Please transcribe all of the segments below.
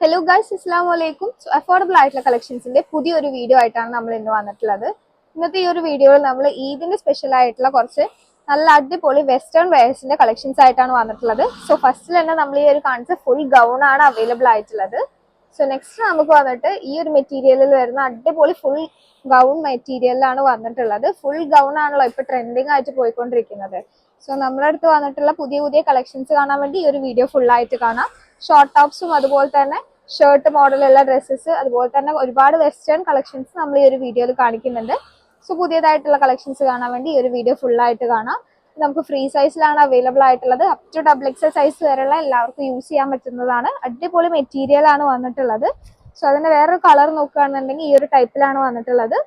Hello guys, അസ്സലാമു അലൈക്കും. Affordable ആയിട്ടുള്ള കളക്ഷൻസിന്റെ പുതിയൊരു വീഡിയോ ആയിട്ടാണ് നമ്മൾ ഇന്ന് വന്നിട്ടുള്ളത്. ഇന്നത്തെ ഈ ഒരു വീഡിയോയിൽ നമ്മൾ ഈദിന്റെ സ്പെഷ്യൽ ആയിട്ടുള്ള കുറച്ച് നല്ല അടിപൊളി വെസ്റ്റേൺ വെയർസിന്റെ കളക്ഷൻസ് ആയിട്ടാണ് വന്നിട്ടുള്ളത്. സോ ഫസ്റ്റിൽ തന്നെ നമ്മൾ ഈ ഒരു കാണിച്ച ഫുൾ ഗൗൺ ആണ് അവൈലബിൾ ആയിട്ടുള്ളത്. സോ നെക്സ്റ്റ് നമുക്ക് വന്നിട്ട് ഈ ഒരു മെറ്റീരിയലിൽ വരുന്ന അടിപൊളി ഫുൾ ഗൗൺ മെറ്റീരിയലിലാണ് വന്നിട്ടുള്ളത്. ഫുൾ ഗൗൺ ആണല്ലോ ഇപ്പൊ ട്രെൻഡിങ് ആയിട്ട് പോയിക്കൊണ്ടിരിക്കുന്നത്. സോ നമ്മുടെ അടുത്ത് വന്നിട്ടുള്ള പുതിയ പുതിയ കളക്ഷൻസ് കാണാൻ വേണ്ടി ഈ ഒരു വീഡിയോ ഫുൾ ആയിട്ട് കാണാം. ഷോർട്ട് ടോപ്സും അതുപോലെ തന്നെ ഷർട്ട് മോഡലുള്ള ഡ്രസ്സസ്, അതുപോലെ തന്നെ ഒരുപാട് വെസ്റ്റേൺ കളക്ഷൻസ് നമ്മൾ ഈ ഒരു വീഡിയോയിൽ കാണിക്കുന്നുണ്ട്. സോ പുതിയതായിട്ടുള്ള കളക്ഷൻസ് കാണാൻ വേണ്ടി ഈ ഒരു വീഡിയോ ഫുൾ ആയിട്ട് കാണാം. നമുക്ക് ഫ്രീ സൈസിലാണ് അവൈലബിൾ ആയിട്ടുള്ളത്. അപ് ടു XXL സൈസ് വരെയുള്ള എല്ലാവർക്കും യൂസ് ചെയ്യാൻ പറ്റുന്നതാണ്. അടിപൊളി മെറ്റീരിയൽ ആണ് വന്നിട്ടുള്ളത്. സോ അതിന്റെ വേറൊരു കളർ നോക്കുകയാണെന്നുണ്ടെങ്കിൽ ഈ ഒരു ടൈപ്പിലാണ് വന്നിട്ടുള്ളത്.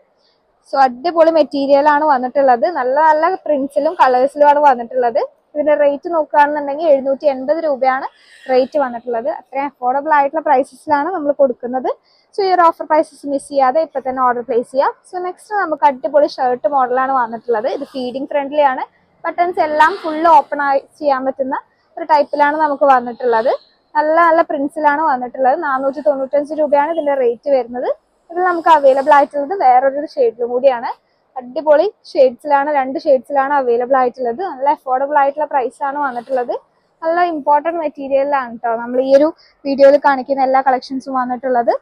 സോ അടിപൊളി മെറ്റീരിയൽ ആണ് വന്നിട്ടുള്ളത്. നല്ല നല്ല പ്രിന്റ്സിലും കളേഴ്സിലുമാണ് വന്നിട്ടുള്ളത്. ഇതിന്റെ റേറ്റ് നോക്കുകയാണെന്നുണ്ടെങ്കിൽ 780 രൂപയാണ് റേറ്റ് വന്നിട്ടുള്ളത്. അത്രയും അഫോർഡബിൾ ആയിട്ടുള്ള പ്രൈസസിലാണ് നമ്മൾ കൊടുക്കുന്നത്. സോ ഈ ഒരു ഓഫർ പ്രൈസസ് മിസ് ചെയ്യാതെ ഇപ്പൊ തന്നെ ഓർഡർ പ്ലേസ് ചെയ്യാം. സോ നെക്സ്റ്റ് നമുക്ക് അടിപൊളി ഷർട്ട് മോഡലാണ് വന്നിട്ടുള്ളത്. ഇത് ഫീഡിംഗ് ഫ്രണ്ട്ലി ആണ്. ബട്ടൺസ് എല്ലാം ഫുള്ള് ഓപ്പൺ ആയി ചെയ്യാൻ പറ്റുന്ന ഒരു ടൈപ്പിലാണ് നമുക്ക് വന്നിട്ടുള്ളത്. നല്ല നല്ല പ്രിന്റ്സിലാണ് വന്നിട്ടുള്ളത്. 495 രൂപയാണ് ഇതിന്റെ റേറ്റ് വരുന്നത്. ഇതിൽ നമുക്ക് അവൈലബിൾ ആയിട്ടുള്ളത് വേറൊരു ഷെയ്ഡിലും കൂടിയാണ്. അടിപൊളി ഷെയ്ഡ്സിലാണ്, 2 ഷെയ്ഡ്സിലാണ് അവൈലബിൾ ആയിട്ടുള്ളത്. നല്ല അഫോർഡബിൾ ആയിട്ടുള്ള പ്രൈസ് ആണ് വന്നിട്ടുള്ളത്. നല്ല ഇമ്പോർട്ടൻറ്റ് മെറ്റീരിയലാണ് കേട്ടോ നമ്മൾ ഈ ഒരു വീഡിയോയിൽ കാണിക്കുന്ന എല്ലാ കളക്ഷൻസും വന്നിട്ടുള്ളത്.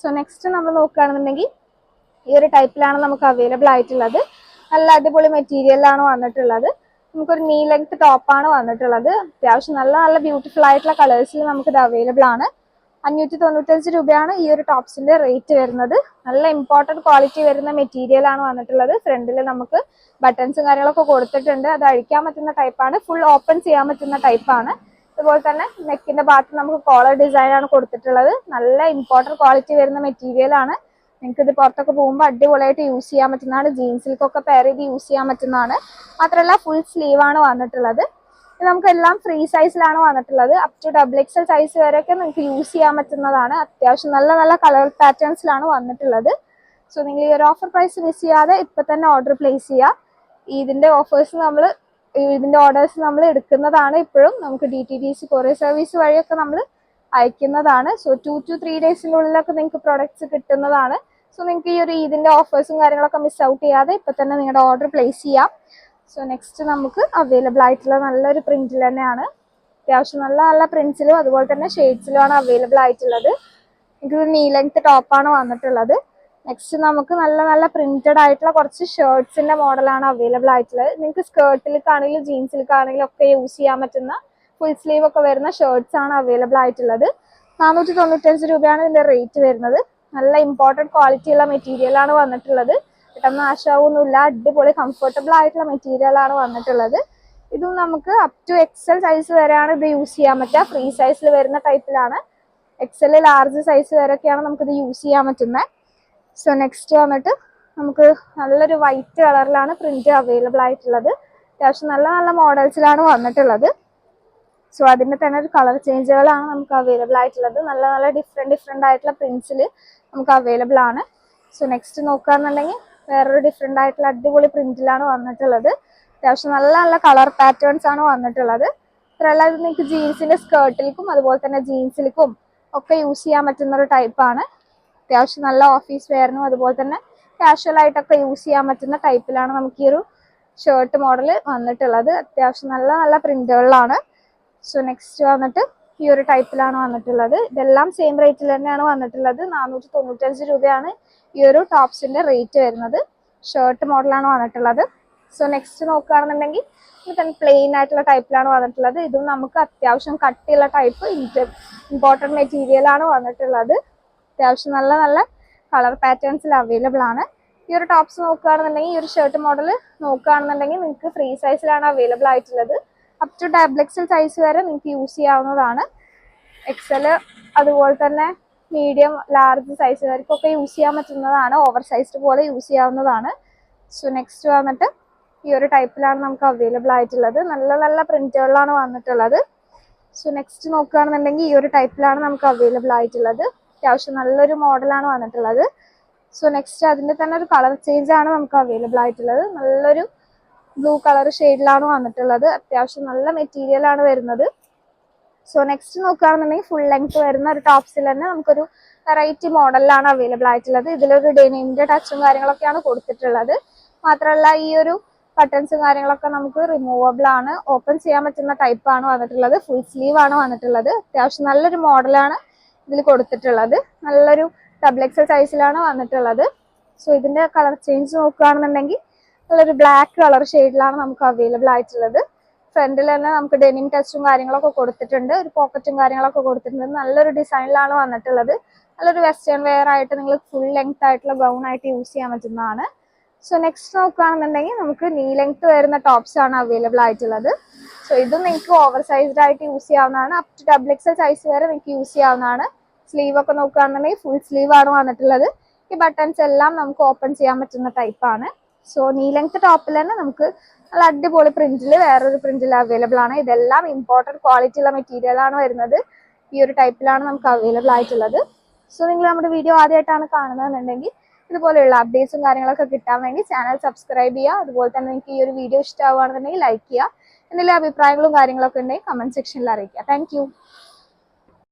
സോ നെക്സ്റ്റ് നമ്മൾ നോക്കുകയാണെന്നുണ്ടെങ്കിൽ ഈ ഒരു ടൈപ്പിലാണ് നമുക്ക് അവൈലബിൾ ആയിട്ടുള്ളത്. നല്ല അടിപൊളി മെറ്റീരിയലാണ് വന്നിട്ടുള്ളത്. നമുക്കൊരു നീ ലെങ്ത് ടോപ്പാണ് വന്നിട്ടുള്ളത്. അത്യാവശ്യം നല്ല നല്ല ബ്യൂട്ടിഫുൾ ആയിട്ടുള്ള കളേഴ്സിൽ നമുക്കിത് അവൈലബിൾ ആണ്. 595 രൂപയാണ് ഈ ഒരു ടോപ്സിന്റെ റേറ്റ് വരുന്നത്. നല്ല ഇമ്പോർട്ടൻറ്റ് ക്വാളിറ്റി വരുന്ന മെറ്റീരിയൽ ആണ് വന്നിട്ടുള്ളത്. ഫ്രണ്ടിൽ നമുക്ക് ബട്ടൺസും കാര്യങ്ങളൊക്കെ കൊടുത്തിട്ടുണ്ട്. അത് അഴിക്കാൻ പറ്റുന്ന ടൈപ്പാണ്. ഫുൾ ഓപ്പൺ ചെയ്യാൻ പറ്റുന്ന ടൈപ്പാണ്. അതുപോലെ തന്നെ നെക്കിന്റെ ഭാഗത്ത് നമുക്ക് കോളർ ഡിസൈൻ ആണ് കൊടുത്തിട്ടുള്ളത്. നല്ല ഇമ്പോർട്ടൻറ്റ് ക്വാളിറ്റി വരുന്ന മെറ്റീരിയൽ ആണ്. നിങ്ങൾക്ക് ഇത് പുറത്തൊക്കെ പോകുമ്പോൾ അടിപൊളിയായിട്ട് യൂസ് ചെയ്യാൻ പറ്റുന്നതാണ്. ജീൻസിലേക്കൊക്കെ പെയർ ചെയ്ത് യൂസ് ചെയ്യാൻ പറ്റുന്നതാണ്. മാത്രമല്ല ഫുൾ സ്ലീവ് ആണ് വന്നിട്ടുള്ളത്. ഇത് നമുക്ക് എല്ലാം ഫ്രീ സൈസിലാണ് വന്നിട്ടുള്ളത്. അപ് ടു XXL സൈസ് വരെയൊക്കെ നിങ്ങൾക്ക് യൂസ് ചെയ്യാൻ പറ്റുന്നതാണ്. അത്യാവശ്യം നല്ല നല്ല കളർ പാറ്റേൺസിലാണ് വന്നിട്ടുള്ളത്. സോ നിങ്ങൾ ഈ ഒരു ഓഫർ പ്രൈസ് മിസ് ചെയ്യാതെ ഇപ്പൊ തന്നെ ഓർഡർ പ്ലേസ് ചെയ്യുക. ഇതിന്റെ ഓർഡേഴ്സ് നമ്മൾ എടുക്കുന്നതാണ്. ഇപ്പോഴും നമുക്ക് DTDC കൊറിയർ സർവീസ് വഴിയൊക്കെ നമ്മൾ അയക്കുന്നതാണ്. സോ 2 to 3 ഡേയ്സിനുള്ളിലൊക്കെ നിങ്ങൾക്ക് പ്രൊഡക്ട്സ് കിട്ടുന്നതാണ്. സോ നിങ്ങൾക്ക് ഈ ഒരു ഇതിന്റെ ഓഫേഴ്സും കാര്യങ്ങളൊക്കെ മിസ് ഔട്ട് ചെയ്യാതെ ഇപ്പൊ തന്നെ നിങ്ങളുടെ ഓർഡർ പ്ലേസ് ചെയ്യാം. സോ നെക്സ്റ്റ് നമുക്ക് അവൈലബിൾ ആയിട്ടുള്ള നല്ലൊരു പ്രിന്റിൽ തന്നെയാണ്. അത്യാവശ്യം നല്ല നല്ല പ്രിന്റ്സിലും അതുപോലെ തന്നെ ഷെയ്ഡ്സിലുമാണ് അവൈലബിൾ ആയിട്ടുള്ളത്. ഇത് നീ ലെങ്ത് ടോപ്പാണ് വന്നിട്ടുള്ളത്. നെക്സ്റ്റ് നമുക്ക് നല്ല നല്ല പ്രിന്റഡ് ആയിട്ടുള്ള കുറച്ച് ഷർട്ട്സിന്റെ മോഡലാണ് അവൈലബിൾ ആയിട്ടുള്ളത്. നിങ്ങൾക്ക് സ്കേർട്ടിലേക്കാണെങ്കിലും ജീൻസിലേക്കാണെങ്കിലും ഒക്കെ യൂസ് ചെയ്യാൻ പറ്റുന്ന ഫുൾ സ്ലീവ് ഒക്കെ വരുന്ന ഷർട്ട്സ് ആണ് അവൈലബിൾ ആയിട്ടുള്ളത്. 495 രൂപയാണ് ഇതിന്റെ റേറ്റ് വരുന്നത്. നല്ല ഇമ്പോർട്ടൻറ്റ് ക്വാളിറ്റി ഉള്ള മെറ്റീരിയൽ ആണ് വന്നിട്ടുള്ളത്. പെട്ടെന്ന് നാശാവൊന്നുമില്ല. അടിപൊളി കംഫർട്ടബിൾ ആയിട്ടുള്ള മെറ്റീരിയൽ ആണ് വന്നിട്ടുള്ളത്. ഇതും നമുക്ക് അപ് ടു XL സൈസ് വരെയാണ് ഇത് യൂസ് ചെയ്യാൻ പറ്റുക. ഫ്രീ സൈസിൽ വരുന്ന ടൈപ്പിലാണ്. XL ലാർജ് സൈസ് വരെയൊക്കെയാണ് നമുക്കിത് യൂസ് ചെയ്യാൻ പറ്റുന്നത്. സോ നെക്സ്റ്റ് വന്നിട്ട് നമുക്ക് നല്ലൊരു വൈറ്റ് കളറിലാണ് പ്രിന്റ് അവൈലബിൾ ആയിട്ടുള്ളത്. അത്യാവശ്യം നല്ല നല്ല മോഡൽസിലാണ് വന്നിട്ടുള്ളത്. സോ അതിന്റെ തന്നെ ഒരു കളർ ചേഞ്ചുകളാണ് നമുക്ക് അവൈലബിൾ ആയിട്ടുള്ളത്. നല്ല നല്ല ഡിഫറെന്റ് ആയിട്ടുള്ള പ്രിന്റ്സിൽ നമുക്ക് അവൈലബിൾ ആണ്. സോ നെക്സ്റ്റ് നോക്കുകയാണെന്നുണ്ടെങ്കിൽ വേറൊരു ഡിഫറെന്റ് ആയിട്ടുള്ള അടിപൊളി പ്രിന്റിലാണ് വന്നിട്ടുള്ളത്. അത്യാവശ്യം നല്ല നല്ല കളർ പാറ്റേൺസ് ആണ് വന്നിട്ടുള്ളത്. ഇത്രയല്ല, ഇത് നിങ്ങൾക്ക് ജീൻസിന്റെ സ്കേർട്ടിലേക്കും അതുപോലെ തന്നെ ജീൻസിലേക്കും ഒക്കെ യൂസ് ചെയ്യാൻ പറ്റുന്ന ഒരു ടൈപ്പാണ്. അത്യാവശ്യം നല്ല ഓഫീസ് വെയറിനും അതുപോലെ തന്നെ കാഷ്വൽ ആയിട്ടൊക്കെ യൂസ് ചെയ്യാൻ പറ്റുന്ന ടൈപ്പിലാണ് നമുക്ക് ഈ ഒരു ഷർട്ട് മോഡൽ വന്നിട്ടുള്ളത്. അത്യാവശ്യം നല്ല നല്ല പ്രിന്റുകളിലാണ്. സോ നെക്സ്റ്റ് വന്നിട്ട് ഈ ഒരു ടൈപ്പിലാണ് വന്നിട്ടുള്ളത്. ഇതെല്ലാം സെയിം റേറ്റിൽ തന്നെയാണ് വന്നിട്ടുള്ളത്. 495 രൂപയാണ് ഈ ഒരു ടോപ്സിന്റെ റേറ്റ് വരുന്നത്. ഷർട്ട് മോഡലാണ് വന്നിട്ടുള്ളത്. സോ നെക്സ്റ്റ് നോക്കുകയാണെന്നുണ്ടെങ്കിൽ ഇത് പ്ലെയിൻ ആയിട്ടുള്ള ടൈപ്പിലാണ് വന്നിട്ടുള്ളത്. ഇതും നമുക്ക് അത്യാവശ്യം കട്ടിയുള്ള ടൈപ്പ് ഇമ്പോർട്ടൻറ്റ് മെറ്റീരിയൽ ആണ് വന്നിട്ടുള്ളത്. അത്യാവശ്യം നല്ല നല്ല കളർ പാറ്റേൺസിൽ അവൈലബിൾ ആണ്. ഈ ഒരു ടോപ്സ് നോക്കുകയാണെന്നുണ്ടെങ്കിൽ ഈ ഒരു ഷർട്ട് മോഡൽ നോക്കുകയാണെന്നുണ്ടെങ്കിൽ നിങ്ങൾക്ക് ഫ്രീ സൈസിലാണ് അവൈലബിൾ ആയിട്ടുള്ളത്. അപ് ടു XXL സൈസ് വരെ നിങ്ങൾക്ക് യൂസ് ചെയ്യാവുന്നതാണ്. XL അതുപോലെ തന്നെ മീഡിയം ലാർജ് സൈസ് വരെയൊക്കെ യൂസ് ചെയ്യാൻ പറ്റുന്നതാണ്. ഓവർ സൈസ്ഡ് പോലെ യൂസ് ചെയ്യാവുന്നതാണ്. സോ നെക്സ്റ്റ് വന്നിട്ട് ഈ ഒരു ടൈപ്പിലാണ് നമുക്ക് അവൈലബിൾ ആയിട്ടുള്ളത്. നല്ല നല്ല പ്രിന്റുകളിലാണ് വന്നിട്ടുള്ളത്. സോ നെക്സ്റ്റ് നോക്കുകയാണെന്നുണ്ടെങ്കിൽ ഈ ഒരു ടൈപ്പിലാണ് നമുക്ക് അവൈലബിൾ ആയിട്ടുള്ളത്. അത്യാവശ്യം നല്ലൊരു മോഡലാണ് വന്നിട്ടുള്ളത്. സോ നെക്സ്റ്റ് അതിന്റെ തന്നെ ഒരു കളർ ചേഞ്ച് ആണ് നമുക്ക് അവൈലബിൾ ആയിട്ടുള്ളത്. നല്ലൊരു ബ്ലൂ കളർ ഷെയ്ഡിലാണ് വന്നിട്ടുള്ളത്. അത്യാവശ്യം നല്ല മെറ്റീരിയൽ ആണ് വരുന്നത്. സോ നെക്സ്റ്റ് നോക്കുകയാണെന്നുണ്ടെങ്കിൽ ഫുൾ ലെങ്ത് വരുന്ന ഒരു ടോപ്സിൽ തന്നെ നമുക്കൊരു വെറൈറ്റി മോഡലിലാണ് അവൈലബിൾ ആയിട്ടുള്ളത്. ഇതിലൊരു ഡെനിമിന്റെ ടച്ചും കാര്യങ്ങളൊക്കെയാണ് കൊടുത്തിട്ടുള്ളത്. മാത്രമല്ല ഈ ഒരു ബട്ടൺസും കാര്യങ്ങളൊക്കെ നമുക്ക് റിമൂവബിൾ ആണ്, ഓപ്പൺ ചെയ്യാൻ പറ്റുന്ന ടൈപ്പ് ആണ് വന്നിട്ടുള്ളത്. ഫുൾ സ്ലീവ് ആണ് വന്നിട്ടുള്ളത്. അത്യാവശ്യം നല്ലൊരു മോഡലാണ് ഇതിൽ കൊടുത്തിട്ടുള്ളത്. നല്ലൊരു ഡബിൾ എക്സൽ സൈസിലാണ് വന്നിട്ടുള്ളത്. സോ ഇതിന്റെ കളർ ചേഞ്ച് നോക്കുകയാണെന്നുണ്ടെങ്കിൽ നല്ലൊരു ബ്ലാക്ക് കളർ ഷെയ്ഡിലാണ് നമുക്ക് അവൈലബിൾ ആയിട്ടുള്ളത്. ഫ്രണ്ടിൽ തന്നെ നമുക്ക് ഡെനിം ടച്ചും കാര്യങ്ങളൊക്കെ കൊടുത്തിട്ടുണ്ട്. ഒരു പോക്കറ്റും കാര്യങ്ങളൊക്കെ കൊടുത്തിട്ടുണ്ട്. നല്ലൊരു ഡിസൈനിലാണ് വന്നിട്ടുള്ളത്. നല്ലൊരു വെസ്റ്റേൺ വെയർ ആയിട്ട് നിങ്ങൾ ഫുൾ ലെങ്ത് ആയിട്ടുള്ള ഗൗൺ ആയിട്ട് യൂസ് ചെയ്യാൻ പറ്റുന്നതാണ്. സോ നെക്സ്റ്റ് നോക്കുകയാണെന്നുണ്ടെങ്കിൽ നമുക്ക് നീ ലെങ്ത് വരുന്ന ടോപ്സ് ആണ് അവൈലബിൾ ആയിട്ടുള്ളത്. സോ ഇതും നിങ്ങൾക്ക് ഓവർ സൈസ്ഡ് ആയിട്ട് യൂസ് ചെയ്യാവുന്നതാണ്. Up to double XL size വരെ നിങ്ങൾക്ക് യൂസ് ചെയ്യാവുന്നതാണ്. സ്ലീവ് ഒക്കെ നോക്കുകയാണെന്നുണ്ടെങ്കിൽ ഫുൾ സ്ലീവ് ആണ് വന്നിട്ടുള്ളത്. ഈ ബട്ടൺസ് എല്ലാം നമുക്ക് ഓപ്പൺ ചെയ്യാൻ പറ്റുന്ന ടൈപ്പാണ്. സോ നീ ലെങ്ത് ടോപ്പിൽ തന്നെ നമുക്ക് നല്ല അടിപൊളി പ്രിന്റിൽ വേറൊരു പ്രിന്റിൽ അവൈലബിൾ ആണ്. ഇതെല്ലാം ഇമ്പോർട്ടൻറ്റ് ക്വാളിറ്റി ഉള്ള മെറ്റീരിയൽ ആണ് വരുന്നത്. ഈ ഒരു ടൈപ്പിലാണ് നമുക്ക് അവൈലബിൾ ആയിട്ടുള്ളത്. സോ നിങ്ങൾ നമ്മുടെ വീഡിയോ ആദ്യമായിട്ടാണ് കാണുന്നതെന്നുണ്ടെങ്കിൽ ഇതുപോലെയുള്ള അപ്ഡേറ്റ്സും കാര്യങ്ങളൊക്കെ കിട്ടാൻ വേണ്ടി ചാനൽ സബ്സ്ക്രൈബ് ചെയ്യുക. അതുപോലെ തന്നെ നിങ്ങൾക്ക് ഈ ഒരു വീഡിയോ ഇഷ്ടമാവുകയാണെന്നുണ്ടെങ്കിൽ ലൈക്ക് ചെയ്യുക. എന്തെങ്കിലും അഭിപ്രായങ്ങളും കാര്യങ്ങളൊക്കെ ഉണ്ടെങ്കിൽ കമന്റ് സെക്ഷനിൽ അറിയിക്കുക. താങ്ക്